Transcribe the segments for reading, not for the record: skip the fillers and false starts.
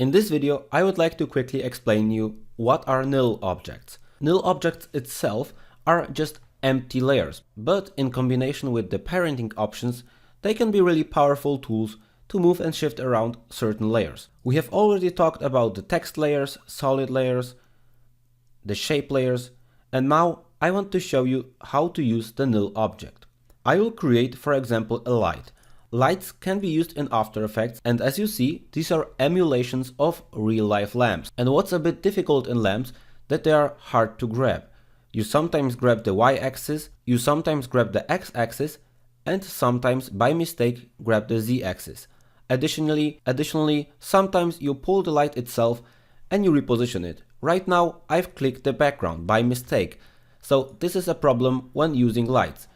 In this video, I would like to quickly explain you what are nil objects. Nil objects itself are just empty layers, but in combination with the parenting options, they can be really powerful tools to move and shift around certain layers. We have already talked about the text layers, solid layers, the shape layers, and now I want to show you how to use the nil object. I will create, for example, a light. Lights can be used in After Effects, and as you see, these are emulations of real-life lamps. And what's a bit difficult in lamps, that they are hard to grab. You sometimes grab the y-axis, you sometimes grab the x-axis, and sometimes by mistake grab the z-axis. Additionally, sometimes you pull the light itself and you reposition it. Right now I've clicked the background by mistake, so this is a problem when using lights.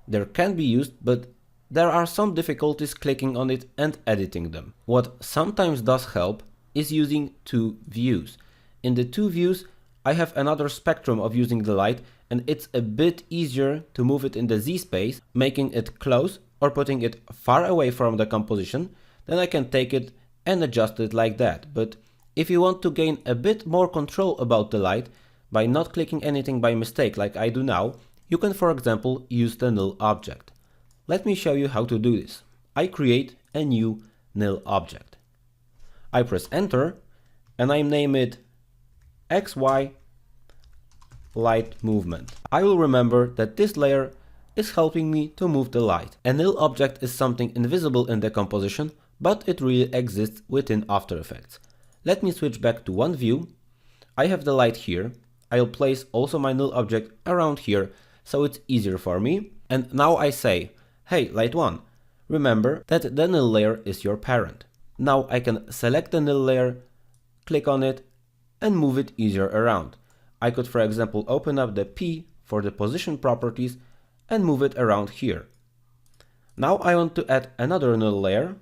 They can be used, but there are some difficulties clicking on it and editing them. What sometimes does help is using two views. In the two views I have another spectrum of using the light, and it's a bit easier to move it in the Z space, making it close or putting it far away from the composition. Then I can take it and adjust it like that. But if you want to gain a bit more control about the light by not clicking anything by mistake like I do now, you can, for example, use the nil object. Let me show you how to do this. I create a new nil object. I press enter and I name it XY light movement. I will remember that this layer is helping me to move the light. A nil object is something invisible in the composition, but it really exists within After Effects. Let me switch back to one view. I have the light here. I'll place also my nil object around here so it's easier for me. And now I say, hey light 1, remember that the nil layer is your parent. Now I can select the nil layer, click on it and move it easier around. I could, for example, open up the P for the position properties and move it around here. Now I want to add another nil layer,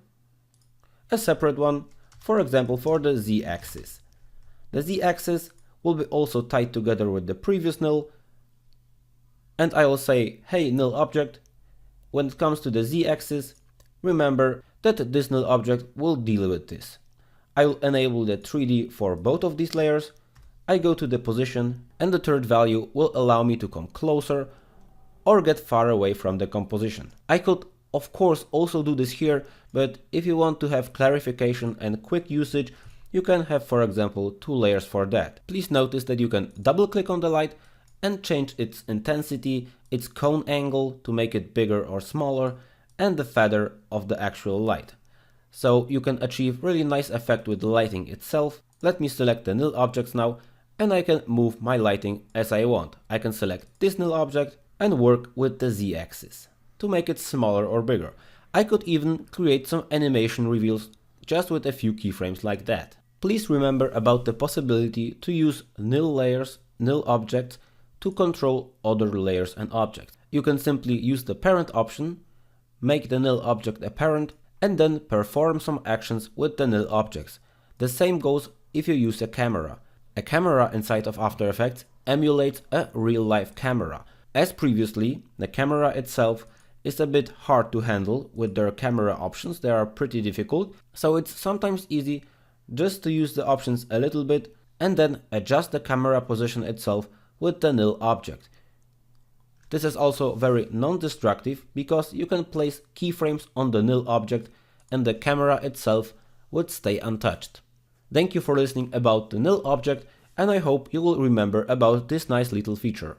a separate one, for example for the Z-axis. The Z-axis will be also tied together with the previous nil, and I will say, hey nil object, when it comes to the Z-axis, remember that this nil object will deal with this. I will enable the 3D for both of these layers. I go to the position and the third value will allow me to come closer or get far away from the composition. I could of course also do this here, but if you want to have clarification and quick usage, you can have, for example, two layers for that. Please notice that you can double click on the light and change its intensity, its cone angle to make it bigger or smaller, and the feather of the actual light. So you can achieve really nice effect with the lighting itself. Let me select the nil objects now and I can move my lighting as I want. I can select this nil object and work with the Z-axis to make it smaller or bigger. I could even create some animation reveals just with a few keyframes like that. Please remember about the possibility to use nil layers, nil objects to control other layers and objects. You can simply use the parent option, make the nil object a parent, and then perform some actions with the nil objects. The same goes if you use a camera. A camera inside of After Effects emulates a real-life camera. As previously, the camera itself is a bit hard to handle with their camera options. They are pretty difficult, so it's sometimes easy just to use the options a little bit and then adjust the camera position itself with the nil object. This is also very non-destructive because you can place keyframes on the nil object and the camera itself would stay untouched. Thank you for listening about the nil object, and I hope you will remember about this nice little feature.